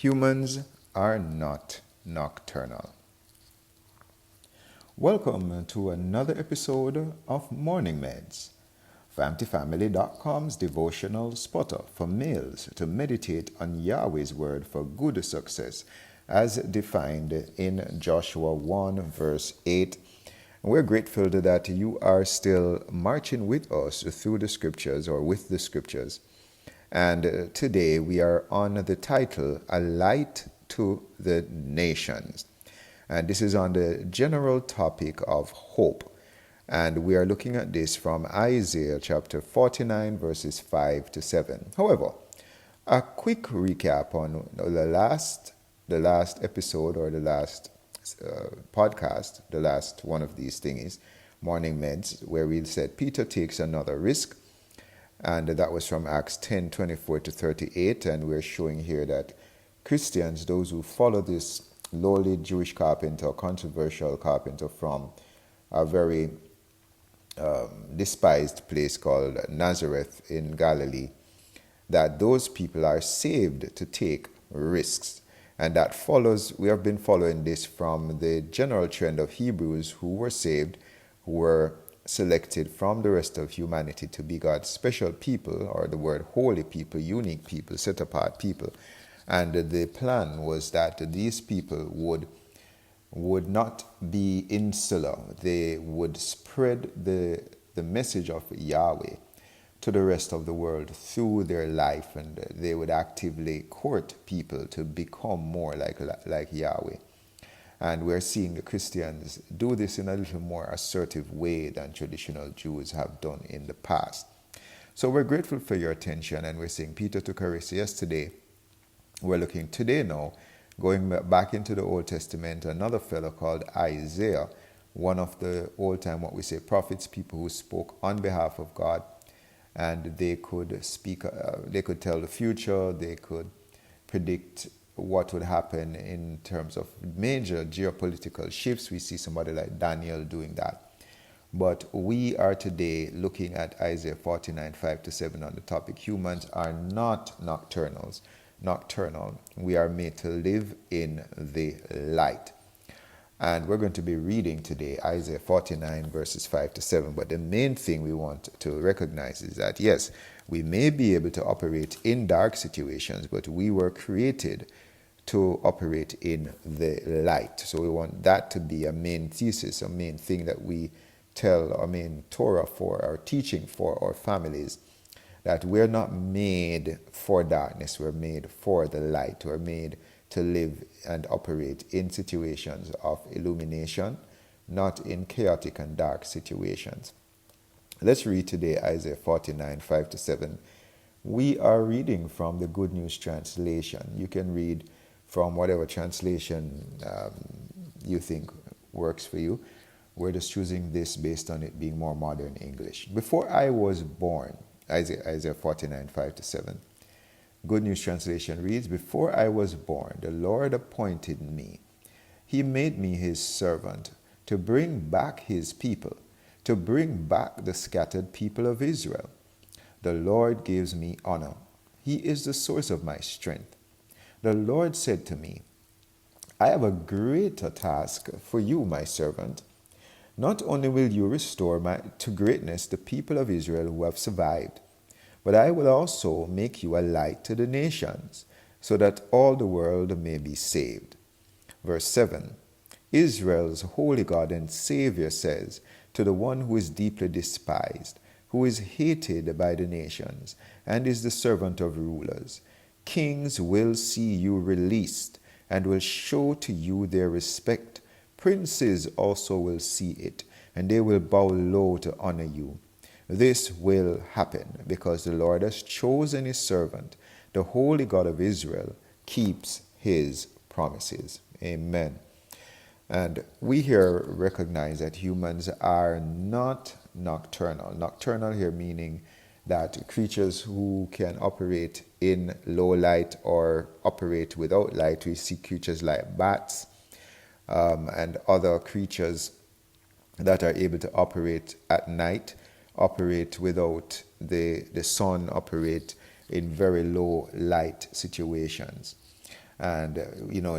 Humans are not nocturnal. Welcome to another episode of Morning Meds, FamilyFamily.com's devotional spotter for males to meditate on Yahweh's word for good success as defined in Joshua 1 verse 8. We're grateful that you are still marching with us through the scriptures or with the scriptures. And today we are on the title, A Light to the Nations. And this is on the general topic of hope. And we are looking at this from Isaiah chapter 49, verses 5 to 7. However, a quick recap on the last episode or the last podcast, the last one of these things, Morning Meds, where we said Peter takes another risk. And that was from Acts 10, 24 to 38. And we're showing here that Christians, those who follow this lowly Jewish carpenter, controversial carpenter from a very despised place called Nazareth in Galilee, that those people are saved to take risks. And that follows, we have been following this from the general trend of Hebrews who were saved, who were selected from the rest of humanity to be God's special people, or the word holy people, unique people, set apart people. And the plan was that these people would not be insular. They would spread the message of Yahweh to the rest of the world through their life, and they would actively court people to become more like Yahweh. And we're seeing the Christians do this in a little more assertive way than traditional Jews have done in the past. So we're grateful for your attention, and we're saying Peter took a risk yesterday. We're looking today now, going back into the Old Testament, another fellow called Isaiah, one of the old-time, what we say, prophets, people who spoke on behalf of God, and they could speak, they could tell the future, they could predict what would happen in terms of major geopolitical shifts. We see somebody like Daniel doing that. But we are today looking at Isaiah 49, 5 to 7 on the topic, humans are not nocturnal. We are made to live in the light. And we're going to be reading today Isaiah 49 verses 5 to 7. But the main thing we want to recognize is that, yes, we may be able to operate in dark situations, but we were created to operate in the light. So we want that to be a main thesis, a main thing that we tell our main Torah for, our teaching for our families, that we're not made for darkness, we're made for the light. We're made to live and operate in situations of illumination, not in chaotic and dark situations. Let's read today Isaiah 49, 5 to 7. We are reading from the Good News Translation. You can read from whatever translation you think works for you. We're just choosing this based on it being more modern English. Before I was born, Isaiah 49, 5 to 7. Good News Translation reads, Before I was born, the Lord appointed me. He made me his servant to bring back his people, to bring back the scattered people of Israel. The Lord gives me honor. He is the source of my strength. The Lord said to me, I have a greater task for you, my servant. Not only will you restore to greatness the people of Israel who have survived, but I will also make you a light to the nations, so that all the world may be saved. Verse 7, Israel's holy God and Savior says to the one who is deeply despised, who is hated by the nations, and is the servant of rulers, Kings will see you released and will show to you their respect. Princes also will see it, and they will bow low to honor you. This will happen because the Lord has chosen his servant. The holy God of Israel keeps his promises. Amen. And we here recognize that humans are not nocturnal. Nocturnal here meaning that creatures who can operate in low light or operate without light. We see creatures like bats and other creatures that are able to operate at night, operate without the sun, operate in very low light situations. And,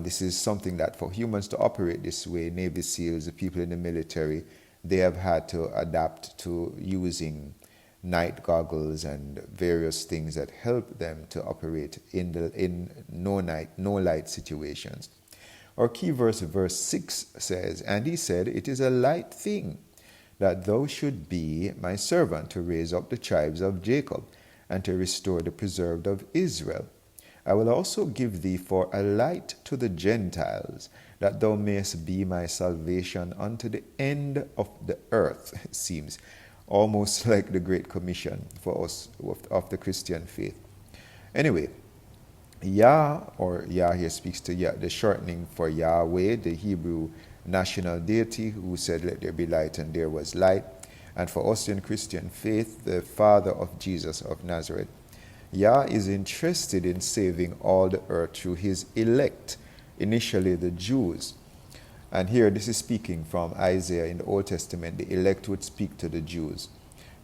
this is something that for humans to operate this way, Navy SEALs, the people in the military, they have had to adapt to using night goggles and various things that help them to operate in no light situations. Our key verse 6 says, "And he said, It is a light thing that thou should be my servant to raise up the tribes of Jacob and to restore the preserved of Israel. I will also give thee for a light to the Gentiles, that thou mayest be my salvation unto the end of the earth." It seems almost like the Great Commission for us of the Christian faith. Anyway, Yah, or Yah here speaks to Yah, the shortening for Yahweh, the Hebrew national deity who said, "Let there be light," and there was light. And for us in Christian faith, the Father of Jesus of Nazareth. Yah is interested in saving all the earth through his elect, initially the Jews. And here this is speaking from Isaiah in the Old Testament. The elect would speak to the Jews.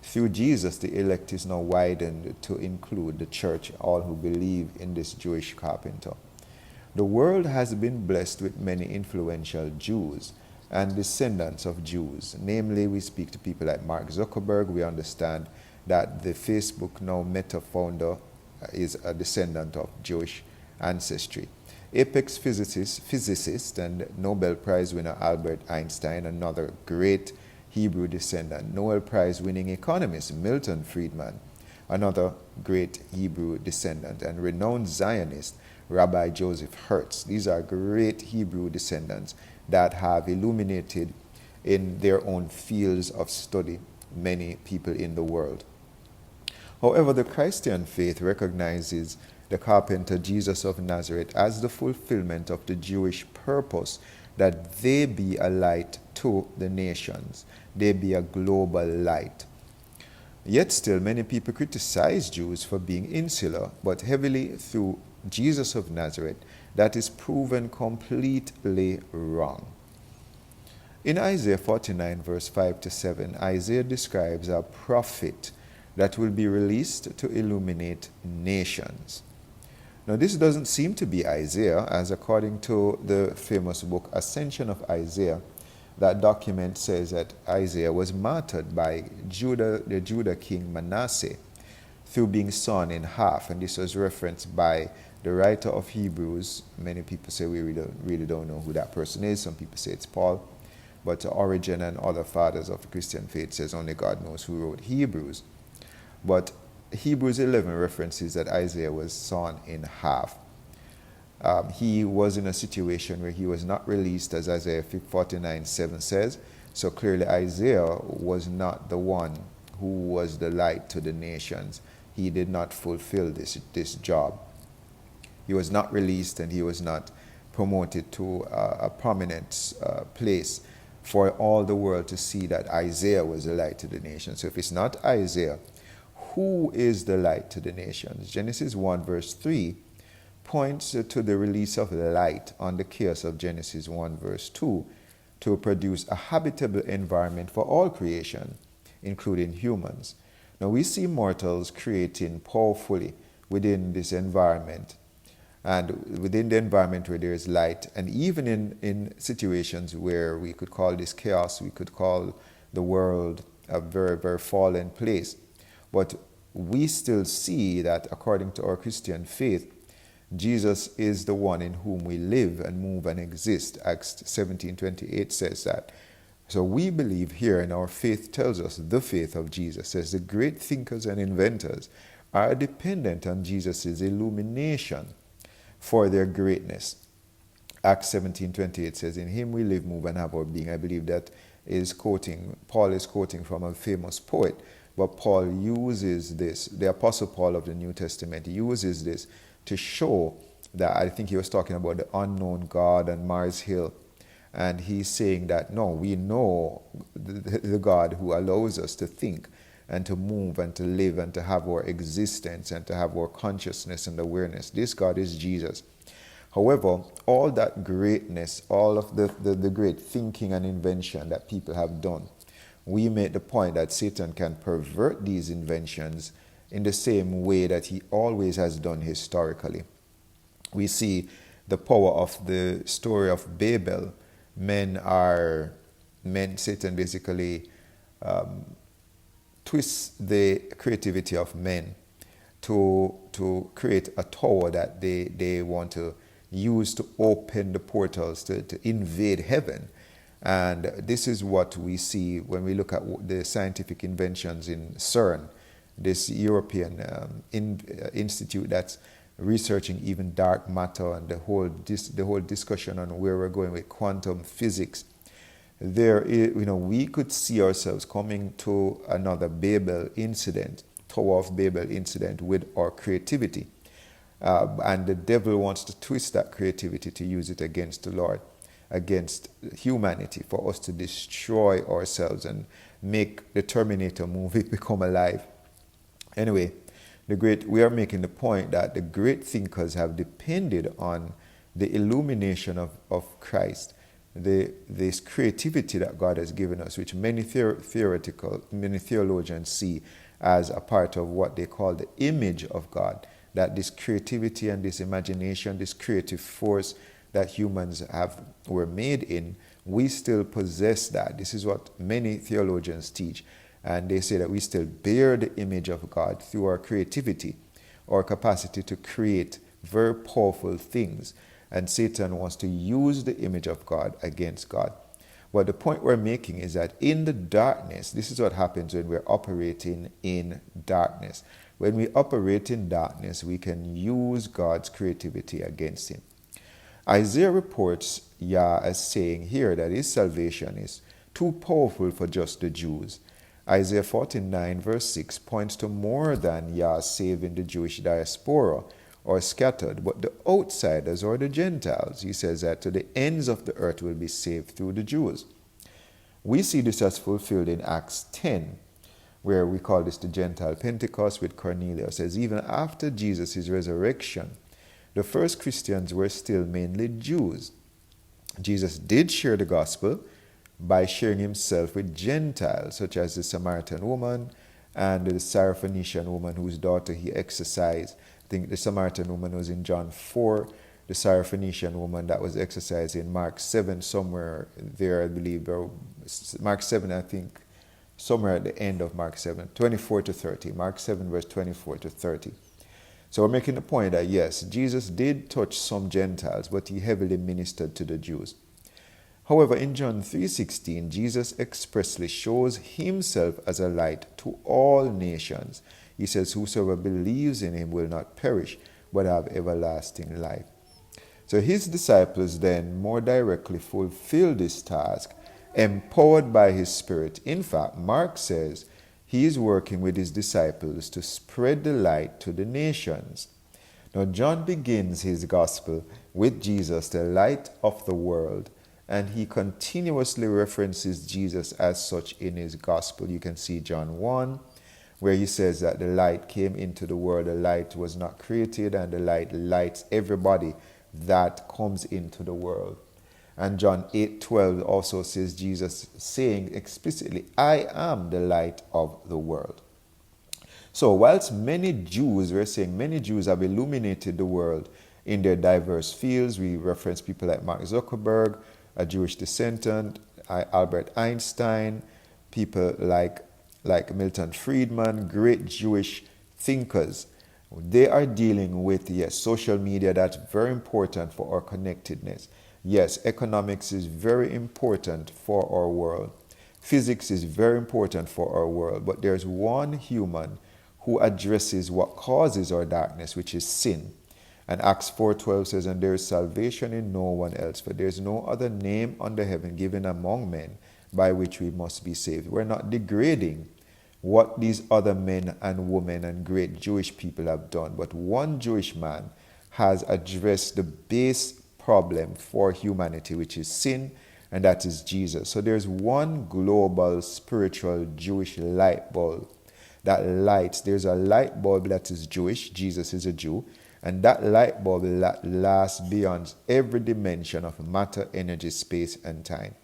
Through Jesus, the elect is now widened to include the church, all who believe in this Jewish carpenter. The world has been blessed with many influential Jews and descendants of Jews. Namely, we speak to people like Mark Zuckerberg. We understand that the Facebook now Meta founder is a descendant of Jewish ancestry. Apex physicist and Nobel Prize winner Albert Einstein, another great Hebrew descendant. Nobel Prize winning economist Milton Friedman, another great Hebrew descendant. And renowned Zionist Rabbi Joseph Hertz. These are great Hebrew descendants that have illuminated in their own fields of study many people in the world. However, the Christian faith recognizes the carpenter Jesus of Nazareth as the fulfillment of the Jewish purpose that they be a light to the nations. They be a global light. Yet still, many people criticize Jews for being insular, but heavily through Jesus of Nazareth, that is proven completely wrong. In Isaiah 49, verse 5 to 7, Isaiah describes a prophet that will be released to illuminate nations. Now, this doesn't seem to be Isaiah, as according to the famous book Ascension of Isaiah, that document says that Isaiah was martyred by the Judah king Manasseh through being sawn in half. And this was referenced by the writer of Hebrews. Many people say we really don't know who that person is. Some people say it's Paul. But Origen and other fathers of the Christian faith says only God knows who wrote Hebrews. But Hebrews 11 references that Isaiah was sawn in half. He was in a situation where he was not released, as Isaiah 49:7 says. So clearly Isaiah was not the one who was the light to the nations. He did not fulfill this job. He was not released, and he was not promoted to a prominent place for all the world to see that Isaiah was the light to the nations. So if it's not Isaiah, who is the light to the nations? Genesis 1 verse 3 points to the release of light on the chaos of Genesis 1 verse 2 to produce a habitable environment for all creation, including humans. Now we see mortals creating powerfully within this environment, and within the environment where there is light, and even in situations where we could call this chaos, we could call the world a very, very fallen place. But we still see that according to our Christian faith, Jesus is the one in whom we live and move and exist. Acts 17:28 says that. So we believe here, and our faith tells us, the faith of Jesus says the great thinkers and inventors are dependent on Jesus' illumination for their greatness. Acts 17:28 says, "In him we live, move, and have our being." I believe that Paul is quoting from a famous poet, but Paul uses this, the Apostle Paul of the New Testament uses this to show that, I think he was talking about the unknown God and Mars Hill. And he's saying that, no, we know the God who allows us to think and to move and to live and to have our existence and to have our consciousness and awareness. This God is Jesus. However, all that greatness, all of the great thinking and invention that people have done, we make the point that Satan can pervert these inventions in the same way that he always has done historically. We see the power of the story of Babel. Satan basically twists the creativity of men to create a tower that they want to use to open the portals to invade heaven. And this is what we see when we look at the scientific inventions in CERN, this European institute that's researching even dark matter and the whole discussion on where we're going with quantum physics. We could see ourselves coming to another Tower of Babel incident with our creativity. And the devil wants to twist that creativity to use it against the Lord, against humanity, for us to destroy ourselves and make the Terminator movie become alive. Anyway, we are making the point that the great thinkers have depended on the illumination of Christ, this creativity that God has given us, which many theologians see as a part of what they call the image of God, that this creativity and this imagination, this creative force that humans were made in, we still possess that. This is what many theologians teach. And they say that we still bear the image of God through our creativity, our capacity to create very powerful things. And Satan wants to use the image of God against God. But the point we're making is that in the darkness, this is what happens when we're operating in darkness. When we operate in darkness, we can use God's creativity against him. Isaiah reports Yah as saying here that his salvation is too powerful for just the Jews. Isaiah 49 verse 6 points to more than Yah saving the Jewish diaspora or scattered, but the outsiders or the Gentiles. He says that to the ends of the earth will be saved through the Jews. We see this as fulfilled in Acts 10, where we call this the Gentile Pentecost with Cornelius. It says even after Jesus' resurrection, the first Christians were still mainly Jews. Jesus did share the gospel by sharing himself with Gentiles, such as the Samaritan woman and the Syrophoenician woman whose daughter he exorcised. I think the Samaritan woman was in John 4, the Syrophoenician woman that was exorcised in Mark 7, somewhere there, I believe. Mark 7, I think, somewhere at the end of Mark 7, 24 to 30. Mark 7, verse 24 to 30. So we're making the point that, yes, Jesus did touch some Gentiles, but he heavily ministered to the Jews. However, in John 3:16, Jesus expressly shows himself as a light to all nations. He says, whosoever believes in him will not perish, but have everlasting life. So his disciples then more directly fulfill this task, empowered by his Spirit. In fact, Mark says he is working with his disciples to spread the light to the nations. Now, John begins his gospel with Jesus, the light of the world, and he continuously references Jesus as such in his gospel. You can see John 1, where he says that the light came into the world, the light was not created, and the light lights everybody that comes into the world. And John 8:12 also says Jesus saying explicitly, I am the light of the world. So whilst many Jews have illuminated the world in their diverse fields, we reference people like Mark Zuckerberg, a Jewish descendant, Albert Einstein, people like Milton Friedman, great Jewish thinkers. They are dealing with, yes, social media. That's very important for our connectedness. Yes, economics is very important for our world. Physics is very important for our world. But there's one human who addresses what causes our darkness, which is sin. And Acts 4:12 says, and there is salvation in no one else, for there is no other name under heaven given among men by which we must be saved. We're not degrading what these other men and women and great Jewish people have done, but one Jewish man has addressed the base problem for humanity, which is sin, and that is Jesus. So there's one global spiritual Jewish light bulb that lights. There's a light bulb that is Jewish. Jesus is a Jew. And that light bulb lasts beyond every dimension of matter, energy, space, and time.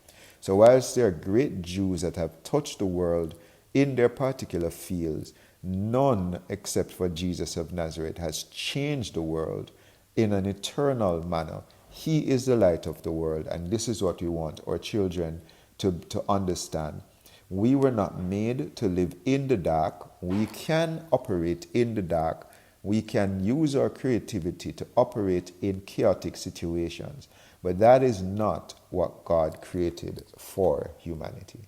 So whilst there are great Jews that have touched the world in their particular fields, none except for Jesus of Nazareth has changed the world in an eternal manner. He is the light of the world, and this is what we want our children to understand. We were not made to live in the dark. We can operate in the dark. We can use our creativity to operate in chaotic situations. But that is not what God created for humanity.